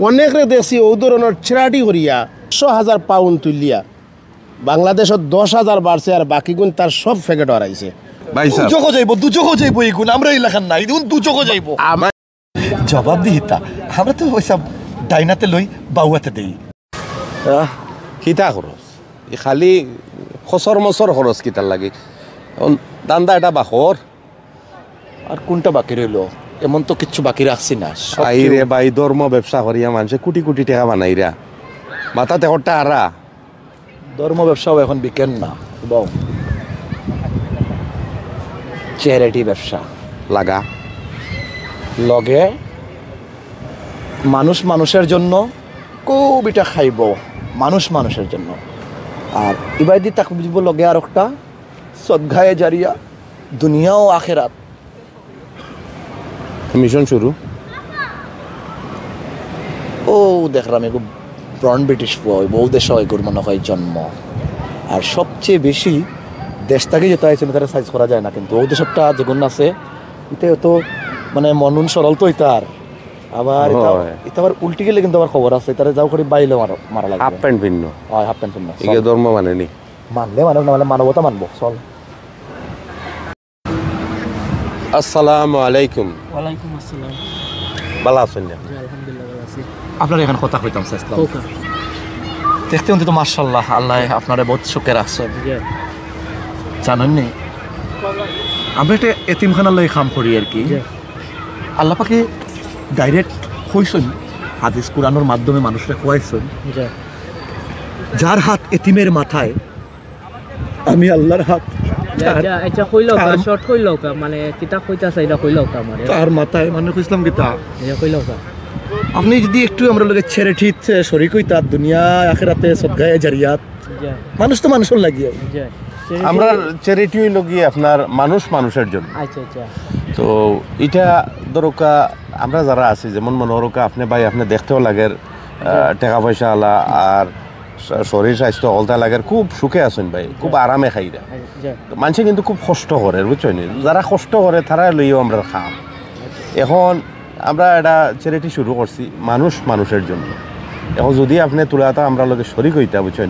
অনেক রে দেখছি ও ধরনের ছেড়াটি করিয়া 100,000 পাউন্ড তুলিয়া বাংলাদেশত 10,000 বাড়ছে আর বাকি গুণ তার সব ফেকেট হারাইছে। ভাই সাহেব দুচকো যাইব এইগুণ আমরা এলাকার নাই দেখুন দুচকো যাইব জবাব দিহিতা আমরা তো ওইসব ডাইনাতে লই বাউয়াতে দেই কিতা খরচ খালি খসর মসর খরচ কিতার লাগে দান্দা এটা বাখর আর কোনটা বাকি রইল এমন তো কিচ্ছু বাকি রাখছি না আইরে ভাই ধর্ম ব্যবসা করিয়া মানুষে কোটি কোটি টাকা বানাইরা মাথা তেহরটা আরা ধর্ম ব্যবসাও এখন বিকেন না বাউ চ্যারিটি ব্যবসা লাগা লগে মানুষ মানুষের জন্য কবিটা খাইব মানুষ মানুষের জন্য আর ইবাদি তাকে বুঝবো লগে আর একটা সদগায়ে জারিয়া দুনিয়া ও আখেরাত মিশন শুরু ও দেখলাম এগো ব্রন ব্রিটিশ বই বহু দেশ এগুর মনে হয় জন্ম আর সবচেয়ে বেশি দেশটাকে যেতে হয়েছিল তারা সাইজ করা যায় না কিন্তু ও দেশটা যেগুন আছে এটা তো মানে মনুন সরল তো ইতার আবার এটা আবার উল্টি গেলে কিন্তু আবার খবর আছে তারা যাও করে বাইলে মারা লাগবে হাফ প্যান্ট ভিন্ন হয় হাফ প্যান্ট ভিন্ন একে ধর্ম মানে নি মানলে মানব না মানে মানবতা মানবো চল আসসালামু আলাইকুম ওয়ালাইকুম আসসালাম ভালো আছেন না জি আলহামদুলিল্লাহ ভালো আছি আপনার এখানে কথা কইতাম চাইছিলাম ওকা দেখতে উনি তো মাশাআল্লাহ আল্লাহ আপনারে বহুত সুখে রাখছেন জি জানেন নি আমরা একটা এতিমখানার লই কাম করি আর কি জি আল্লাহ পাকে ডাইরেক্ট কইছেন হাদিস কুরআনের মাধ্যমে মানুষকে খোয়াইছেন জি যার হাত এতিমের মাথায় আমি আল্লাহর হাত আচ্ছা কইলো কা শর্ট কইলো কা মানে কিতা কইতাছে এটা কইলো কা আমারে তার মাথায় মানে কইছিলাম কিতা এটা কইলো কা আপনি যদি একটু আমরা লগে ছেড়ে ঠিক শরীক হইতা দুনিয়া আখিরাতে সদগায়ে জারিয়াত জি মানুষ তো মানুষের লাগিয়ে জি আমরা চ্যারিটি হইল গিয়ে আপনার মানুষ মানুষের জন্য আচ্ছা আচ্ছা তো এটা ধরোকা আমরা যারা আছি যেমন মনে হরকা আপনি ভাই আপনি দেখতেও লাগে টাকা পয়সা আলা আর শরীর স্বাস্থ্য অলতা লাগে খুব সুখে আছেন ভাই খুব আরামে খাইরা মানুষে কিন্তু খুব কষ্ট করে বুঝছেন যারা কষ্ট করে তারা লইও আমরা খাম এখন আমরা একটা চ্যারিটি শুরু করছি মানুষ মানুষের জন্য এখন যদি আপনি তুলাটা আমরা লগে শরীক হইতা বুঝছেন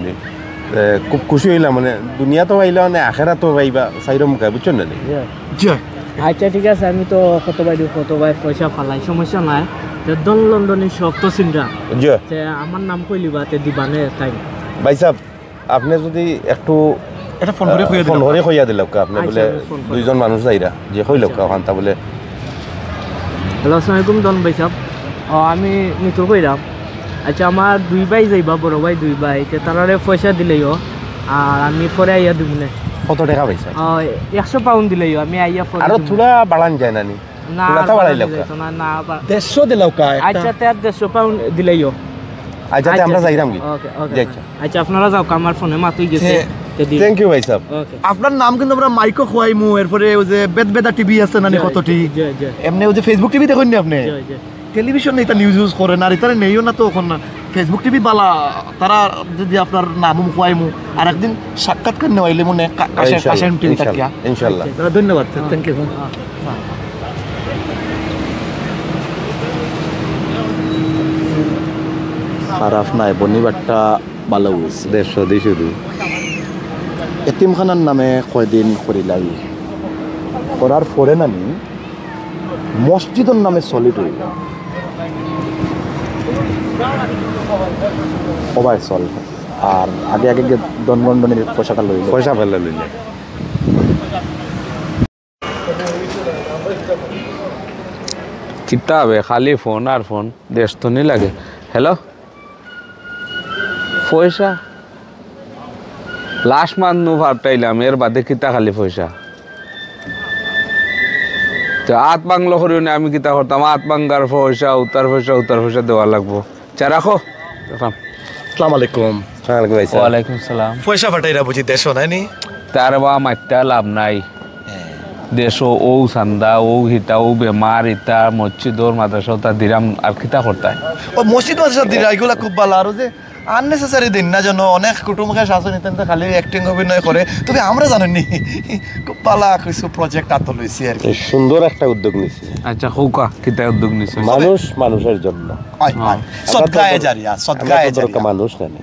খুব খুশি হইলাম মানে দুনিয়া তো পাইলা মানে আখেরা তো পাইবা সাইরম মুখে বুঝছেন না আচ্ছা ঠিক আছে আমি তো কত ভাই পয়সা ফালাই সমস্যা নাই দন লন্ডনে সব তো চিন্তা যে আমার নাম কইলিবা তে দিবানে তাই ভাই সাহেব আপনি যদি একটু এটা ফোন করে কইয়া দিল আপনি বলে দুইজন মানুষ যাইরা যে কইল কান্তা বলে হ্যালো আসসালামু আলাইকুম দন ভাই সাহেব আমি মিতুল কইরাম আচ্ছা আমার দুই ভাই যাইবা বড় ভাই দুই ভাই তে তারারে পয়সা দিলেইও আর আমি পরে আইয়া দিব না কত টাকা পাইছা 100 পাউন্ড দিলেইও আমি আইয়া পরে আর থোড়া বাড়ান যায় না নি না থোড়াটা বাড়াইলো না না 150 দিলাও কা আচ্ছা তে 150 পাউন্ড দিলেইও আচ্ছা আমরা যাইরাম কি ওকে ওকে আচ্ছা আপনারা যাও আমার ফোনে মাতুই গেছে থ্যাংক ইউ ভাই সাহেব আপনার নাম কিন্তু আমরা মাইকো খোয়াইমু এরপরে ওই যে বেদবেদা টিভি আছে না কতটি এমনি ওই যে ফেসবুক টিভি দেখুন না আপনি টেলিভিশন এটা নিউজ ইউজ করে না এটা নেইও না তো এখন ফেসবুক টিভি বালা তারা যদি আপনার নাম খোয়াইমু আর একদিন সাক্ষাৎকার নেওয়াইলে মনে কাশে টিভি থাকিয়া ইনশাআল্লাহ ধন্যবাদ থ্যাংক ইউ খারাপ নাই বনিবারটা ভালো হয়েছে 150 দিয়ে শুরু এতিমখানার নামে কয়দিন করিলাই করার পরে নানি মসজিদের নামে সলিড হইল ওভার চল আর আগে আগে গিয়ে দনগন্ডনের পয়সাটা লইল পয়সা ফেলে লইলে কিতা হবে খালি ফোন আর ফোন দেশ তো নি লাগে হ্যালো পয়সা লাস্ট মান্থ নু ভাবটাইলাম এর বাদে কিতা খালি পয়সা তো আত বাংলো করিও না আমি কিতা করতাম আত বাঙ্গার পয়সা উত্তর পয়সা দেওয়া লাগবো চা রাখো আসসালামু আলাইকুম ওয়ালাইকুম সালাম পয়সা ফাটাইরা বুঝি দেশ নাই নি তার বা মাইটা লাভ নাই দেশ ও সান্দা ও হিতা ও বেমার ইতা মসজিদর মাদ্রাসা তা দিরাম আর কিতা করতায় ও মসজিদ মাদ্রাসা দিরা এগুলা খুব ভালো আর যে আননেসেসারি দিন না যেন অনেক কুটুমকে শাসন নিতেন খালি অ্যাক্টিং অভিনয় করে, তবে আমরা জানেননি খুব পালা কিছু প্রজেক্ট হাতে লইছি আর কি। সুন্দর একটা উদ্যোগ নিছি। আচ্ছা হৌকা কিতা উদ্যোগ নিছে? মানুষ মানুষের জন্য, সদগায়ে জারিয়া, সদগায়ে জারিয়া মানুষ জানি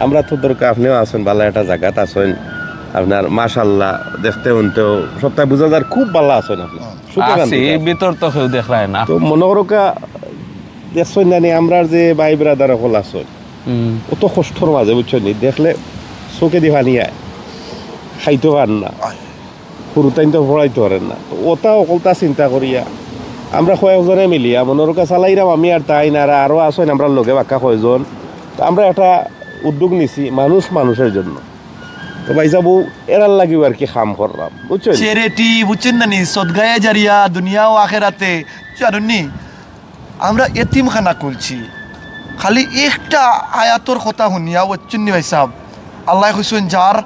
আমরা তো দরকার। আপনিও আছেন ভালো একটা জায়গাত আছেন, আপনার মাশাআল্লাহ দেখতে উনতেও সপ্তাহে বুঝা যার খুব ভালো আছেন আপনি। আছে ভিতর তো কেউ দেখলায় না। তো মনে করো দেখছেন জানি আমরা যে ভাই ব্রাদার হল আছেন অত কষ্টর মাঝে বুঝছেন নি, দেখলে চোখে দি পানি আয়, খাইতে পারেন না, পুরুতাইন তো পড়াইতে পারেন না। তো ওটা অকলতা চিন্তা করিয়া আমরা কয়েকজনে মিলিয়া মনোরকা চালাইরাম, আমি আর তাই না আরও আসেন আমরা লগে বাক্কা কয়জন। তো আমরা একটা উদ্যোগ নিছি মানুষ মানুষের জন্য। তো ভাই যাবো এরার লাগিও আর কি কাম করলাম বুঝছেন, চ্যারিটি বুঝছেন না নি, সদগায়ে জারিয়া দুনিয়া ও আখেরাতে। জানেননি আমরা এতিমখানা খুলছি, খালি একটা আয়াতর কথা শুনিয়া বুঝছেন ভাই সাহেব, আল্লাহ কইছেন যার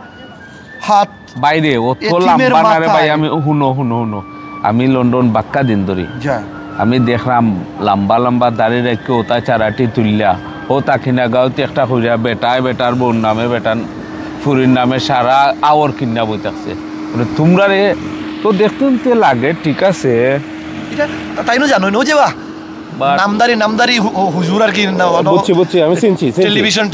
হাত বাইরে ও তো এতিমের লাম্বা না রে ভাই। মাথায়। আমি শুনো আমি লন্ডন বাক্কা দিন ধরি যা আমি দেখলাম লম্বা লম্বা দাঁড়িয়ে রেখে ওটা চারাটি তুললা ও তাকিনা গাঁওতে একটা হইয়া বেটায় বেটার বোন নামে বেটান ফুরির নামে সারা আওয়ার কিনা বই থাকছে। তোমরা রে তো দেখতেন তে লাগে ঠিক আছে, এটা তাই না জানো নো যে বা নামদারি হুজুর আর কি বুঝছি আমি চিনছি টেলিভিশন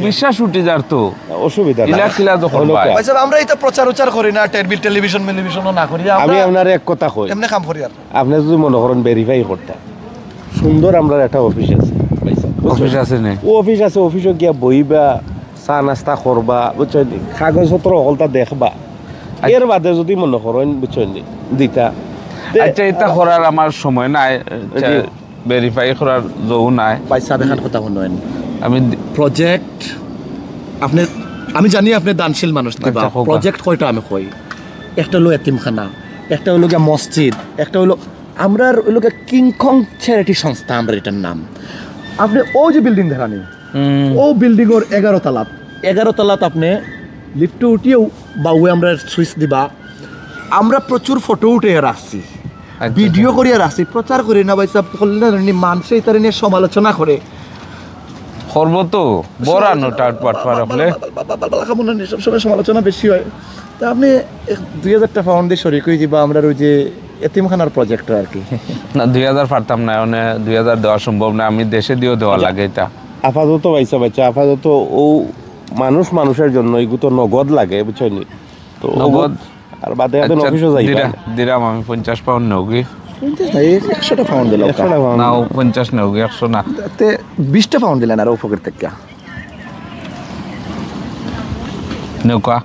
বিশ্বাস উঠে যার তো অসুবিধা ইলা কিলা যখন পায়। ভাই সাহেব আমরা এটা প্রচার করি না, টেলিভিশনও না করি, আমি আপনার এক কথা কই, এমনি কাম করি। আর আপনি যদি মনে করেন ভেরিফাই করতে সুন্দর আমরা একটা অফিস আছে, অফিস আছে নে ও অফিস আছে, অফিসে গিয়া বইবা চা নাস্তা করবা বুঝছেন, কাগজপত্র হলটা দেখবা, এর বাদে যদি মনে করেন বুঝছেন দিতা। আচ্ছা এটা করার আমার সময় নাই, ভেরিফাই করার জৌ নাই। ভাই সাহেব এখান কথা শুনেন, আমি প্রজেক্ট আপনি, আমি জানি আপনি দানশীল মানুষ দিবা। আচ্ছা, হোক। প্রজেক্ট কয়টা আমি কই, একটা হলো এতিমখানা, একটা হলো গিয়া মসজিদ, একটা হলো আমরা হলো গিয়া কিংকং চ্যারিটি সংস্থা, আমরা এটার নাম। আপনি ও যে বিল্ডিং দেখানি, ও বিল্ডিং ওর 11 তলাত আপনি লিফটে উঠিয়েও বা ওই আমরা সুইচ দিবা। আমরা প্রচুর ফটো উঠে রাখছি, ভিডিও করিয়া রাখছি, প্রচার করি না ভাই সাহেব, মানুষ এই তার নিয়ে সমালোচনা করে করব তো বড়ানো টাট পাট পার হলে সবসময় সমালোচনা বেশি হয়। তা আপনি 2000 টাকা ফাউন্ড দিয়ে শরিক হয়ে যাবা আমরা ওই যে এতিমখানার প্রজেক্ট আর কি। না 2000 পারতাম না, মানে 2000 দেওয়া সম্ভব না, আমি দেশে দিয়েও দেওয়া লাগে এটা। আপাতত বাচ্চা আপাতত ও মানুষ মানুষের জন্য এগুলো তো নগদ লাগে বুঝছেন, তো নগদ আর বাদে আপনি অফিসে যাইবা দিরাম আমি 50 পাউন্ড নেও কি 100 পাউন্ড দিলাম না, 50 নেও কি 100 না, 20টা পাউন্ড দিলেন আর উপকার থেকে নৌকা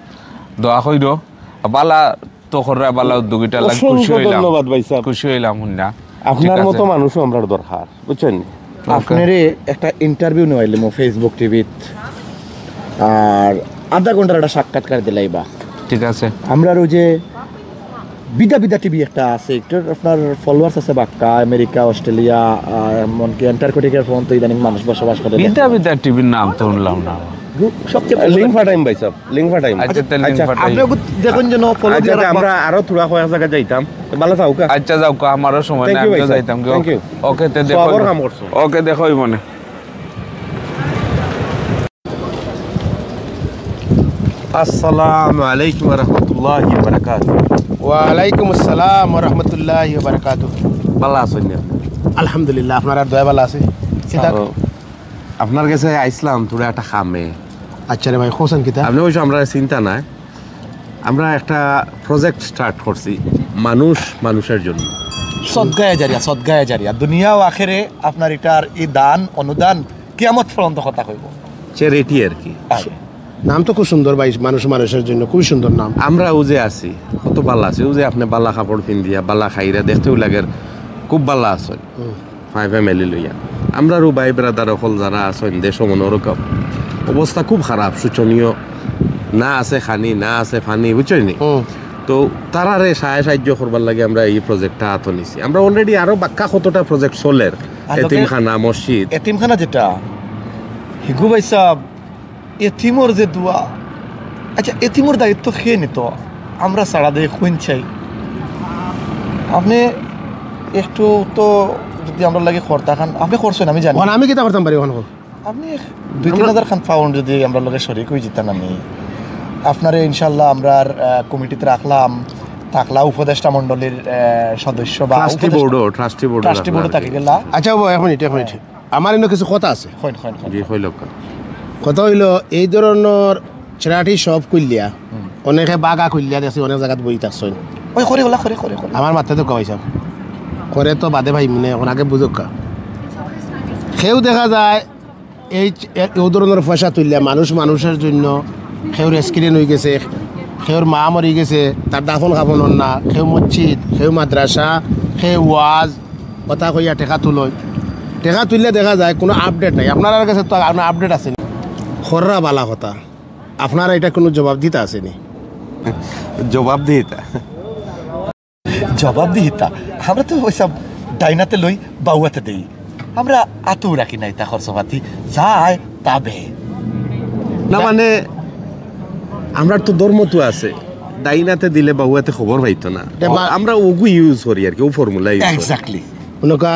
দোয়া কইরো বালা তো খররা বালা উদ্যোগীটা লাগে, খুশি হইলাম। ধন্যবাদ ভাই সাহেব, খুশি হইলাম হুন্না। আপনার মতো মানুষও আমরা দরকার বুঝছেন। আপনারে একটা ইন্টারভিউ নেওয়াইলাম ফেসবুক টিভিত, আর আধা ঘন্টার একটা সাক্ষাৎকার দিলাইবা ঠিক আছে। আমরা ওই যে বিদা টিভি একটা আছে, একটু আপনার ফলোয়ার্স আছে বাক্কা, আমেরিকা, অস্ট্রেলিয়া, এমনকি অ্যান্টার্কটিকার ফোন তো ইদানিং মানুষ বসবাস করে। বিদা টিভির নাম তো শুনলাম না। সবচেয়ে লিঙ্ক ফাটাইম ভাই সাহেব, লিঙ্ক ফাটাইম। আচ্ছা তাহলে link পাঠাই। আপনি দেখুন যেন ফলো দিয়ে রাখবা। আমরা আরো থোড়া কয়েক জায়গা যাইতাম, ভালো থাকুক। আচ্ছা যাও কা, আমারও সময় Thank নাই, you আমি ভাই তো সাহেব, যাইতাম। thank you. ওকে তে দেখো, সবার কাম করছো। ওকে দেখোই মনে। আসসালামু আলাইকুম ওয়া রাহমাতুল্লাহি ওয়া বারাকাতুহু। ওয়ালাইকুম আসসালাম ওয়া রাহমাতুল্লাহি ওয়া বারাকাতুহু। ভালো আছেন না? আলহামদুলিল্লাহ, আপনার আর দয়া ভালো আছে? আপনার কাছে আইসলাম তোরা একটা খামে। আচ্ছা রে ভাই, খোসেন কিতা? আপনি ওই আমরা চিন্তা নাই, আমরা একটা প্রজেক্ট স্টার্ট করছি মানুষ মানুষের জন্য। সদগায়ে জারিয়া দুনিয়া ও আখেরে আপনার এটার এই দান অনুদান কিয়ামত পর্যন্ত কথা কইব। চ্যারিটি আর কি। নাম তো খুব সুন্দর ভাই, মানুষ মানুষের জন্য খুবই সুন্দর নাম। আমরা ও যে আছি কত ভালো আছি, ও যে আপনি বালা কাপড় পিন্দিয়া বালা খাইরা দেখতেও লাগে খুব ভালো আছেন, ফাই ফ্যামিলি লইয়া। আমরা ও ভাই ব্রাদার অকল যারা আছেন দেশ মনোরকম অবস্থা খুব খারাপ, শোচনীয়, না আছে খানি না আছে ফানি বুঝছেন। তো তারারে সাহায্য করবার লাগে আমরা এই প্রজেক্টটা হাতে নিছি। আমরা অলরেডি আরো বাক্কা কতটা প্রজেক্ট চলের, এতিমখানা, মসজিদ। এতিমখানা যেটা হিগু ভাই সাহেব, এতিমর যে দোয়া, আচ্ছা এতিমর দায়িত্ব খেয়ে নিত, আমরা সারা দিয়ে খুন চাই। আপনি একটু তো যদি আমরা লাগে খরতা খান, আপনি করছেন আমি জানি। আমি কিতা করতাম পারি? আপনি 2-3,000 খান পাউন্ড যদি আমরা লোকে শরিক হয়ে যেতাম আমি আপনারে ইনশাল্লাহ আমরা কমিটিতে রাখলাম থাকলা উপদেষ্টা মণ্ডলীর সদস্য বা ট্রাস্টি বোর্ডও থাকি গেলা। আচ্ছা বাবা, এক মিনিট আমার এনে কিছু কথা আছে। জি হইল কথা হইল এই ধরনের চ্যারিটি সব কইলিয়া অনেকে বাগা কইলিয়া দেখছি অনেক জায়গাত বই থাকছেন। ওই করে গলা করে আমার মাথায় তো কমাইছাম করে তো বাদে ভাই মানে এখন আগে বুঝুক সেও দেখা যায় এই ধরনের পয়সা তুললে মানুষের জন্য সেওর স্ক্রিন হয়ে গেছে, সেওর মা মরি গেছে, তার দাফন খাবনর না, সেও মসজিদ, সেও মাদ্রাসা, সেই ওয়াজ কথা কইয়া টেকা তুললে দেখা যায় কোনো আপডেট নাই। আপনার কাছে তো আপডেট আসেনি খররা বালা কথা, আপনারা এটা কোনো জবাব দিতে আসেনি? জবাব দিতা আমরা তো ওইসব ডাইনাতে লই বাউয়াতে দেই, আমরা আতও রাখি নাই তা খরচপাতি যায় তাবে না। মানে আমরা তো ধর্ম তো আছে, ডাইনাতে দিলে বাহুয়াতে খবর পাইতো না, আমরা ওগু ইউজ করি আর কি, ও ফর্মুলা এক্স্যাক্টলি ওনকা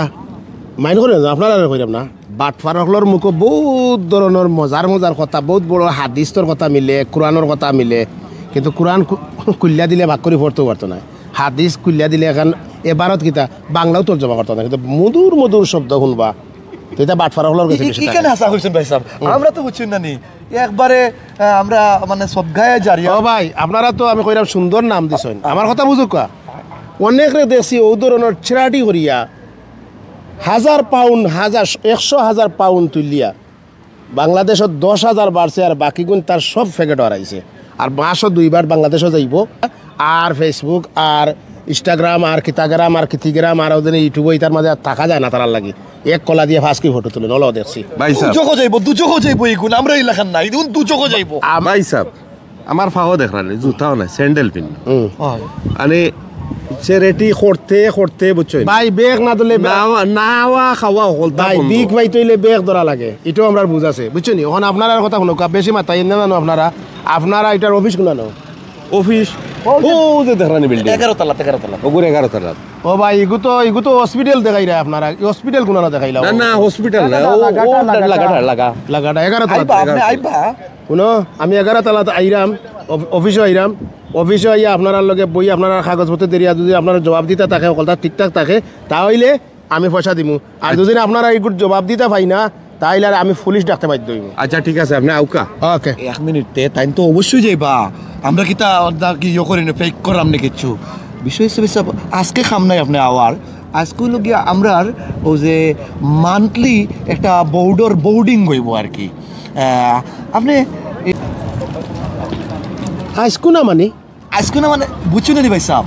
মাইন্ড করে আপনারা কইরাম না। বাটফারকলর মুখে বহুত ধরনের মজার কথা, বহুত বড় হাদিসর কথা মিলে, কোরআনের কথা মিলে, কিন্তু কোরআন কুল্লা দিলে ভাগ করে পড়তেও পারতো না, হাদিস কুল্লা দিলে এখন এবারত কিতা বাংলাও তর্জমা করতো না, কিন্তু মধুর শব্দ শুনবা তো এটা বাটফারকলর কাছে এখানে হাসা হইছেন ভাই সাহেব। আমরা তো বুঝছেন না নি একবারে আমরা মানে সব গায়ে জারি। ও ভাই আপনারা তো আমি কইরাম সুন্দর নাম দিছেন, আমার কথা বুঝুক। অনেক রে দেখছি ও ধরনের চ্যারিটি করিয়া 1,000 পাউন্ড 100,000 পাউন্ড তুলিয়া বাংলাদেশত 10,000 বাড়ছে, আর বাকি গুণ তার সব ফেকেট হারাইছে। আর মাসও 2বার বাংলাদেশও যাইব, আর ফেসবুক আর ইনস্টাগ্রাম আর কিতাগ্রাম আর কিতিগ্রাম আর ওদের ইউটিউব তার মাঝে আর থাকা যায় না তার লাগি এক কলা দিয়ে ফাঁসকি ফটো তুলে নল দেখছি। দুচোখও যাইব এইগুণ আমরা এলাকার নাই দুচোখও যাইব। ভাই সাহেব আমার ফাও দেখলানি, জুতাও নাই, স্যান্ডেল পিন মানে চ্যারিটি করতে বুঝছো ভাই বেগ না দিলে নাওয়া খাওয়া হল ভাই বিগ ভাই তৈলে বেগ ধরা লাগে, এটাও আমরা বুঝাছে বুঝছো নি। এখন আপনারা কথা শুনো বেশি মাথায় না জানো, আপনারা এটার অফিস গুলো অফিস ও যে দেখলানি বিল্ডিং 11 তলা ওগুলো 11 তলা। ও ভাই এগু তো হসপিটাল দেখাই রে আপনারা, হসপিটাল কোন না দেখাইলা? না হসপিটাল না, লাগাটা 11 তলা আপনি আইবা শুনো। আমি 11 তলাতে আইরাম, অফিসে আইরাম, অফিসে আইয়া আপনার লগে বই আপনার কাগজপত্র দেরিয়া যদি আপনার জবাব দিতে থাকে কলটা ঠিকঠাক থাকে তাহলে আমি পয়সা দিমু, আর যদি আপনারা এইগুলো জবাব দিতে পাই না তাইলে আর আমি পুলিশ ডাকতে বাধ্য হইব। আচ্ছা ঠিক আছে আপনি আউকা। ওকে 1 মিনিট তাই তো অবশ্যই যাইবা, আমরা কি তা কি করি না ফেক করাম না কিছু। বিষয় হিসেবে আজকে খাম নাই আপনি আওয়ার আজকে হলো গিয়া আমরা ও যে মান্থলি একটা বোর্ডিং হইব আর কি। আপনি আজকু না মানে বুঝছো না ভাই সাহেব,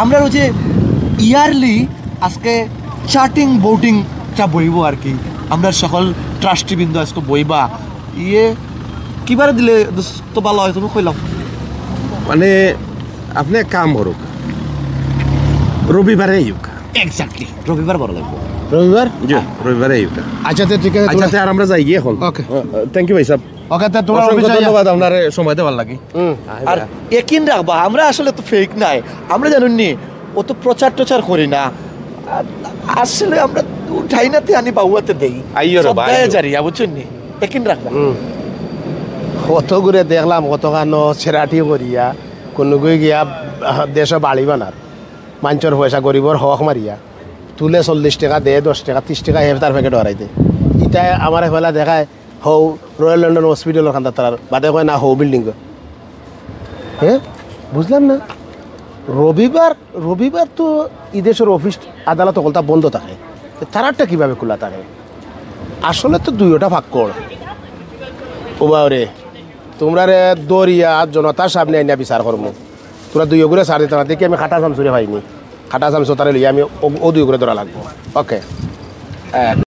আমরা ওই যে ইয়ারলি আজকে চার্টিং বোর্ডিংটা বইব আর কি। আমরা সকল ট্রাস্টিবৃন্দ আজকে বইবা কিবারে দিলে তো ভালো হয় তুমি কইলাম। মানে আপনি এক কাম করুক, রবিবারে ইউকা। এক্স্যাক্টলি রবিবার বড় লাগবে। রবিবারে ইউকা। আচ্ছা ঠিক আছে, আচ্ছা আর আমরা যাই গিয়ে এখন। ওকে থ্যাংক ইউ ভাই সাহেব। ওকে তা তোমার অফিসে ধন্যবাদ, আপনার সময় দেওয়ার লাগে। আর একিন রাখবা আমরা আসলে তো ফেক নাই, আমরা জানুন নি ও তো প্রচার করি না, আসলে আমরা ঠাইনাতে আনি বাউয়াতে দেই সব গায়ে জারিয়া বুঝছেন নি, একিন রাখবা। কত করে দেখলাম কতখানো ছেড়াটি করিয়া কোনো গিয়া দেশ বাড়ি বানার মানুষের পয়সা গরিবর হক মারিয়া তুলে 40 টাকা দে 10 টাকা 30 টাকা হেফ তার প্যাকেট হারাই দে। ইটা আমার ফেলা দেখায় হৌ রয়্যাল লন্ডন হসপিটাল ওখান তার বাদে কয় না হৌ বিল্ডিং। হ্যাঁ বুঝলাম না, রবিবার তো ইদেশের অফিস আদালত কলতা বন্ধ থাকে, তারারটা কীভাবে খোলা থাকে? আসলে তো দুইটা ভাগ কর ওবারে তোমরা রে দরিয়া জনতার সামনে আইনা বিচার করবো, তোরা দুই করে সার দিতে না দেখি আমি খাটা চামচুরে পাইনি, খাটা চামচ তারে লিয়ে আমি ও দুই করে ধরা লাগবো। ওকে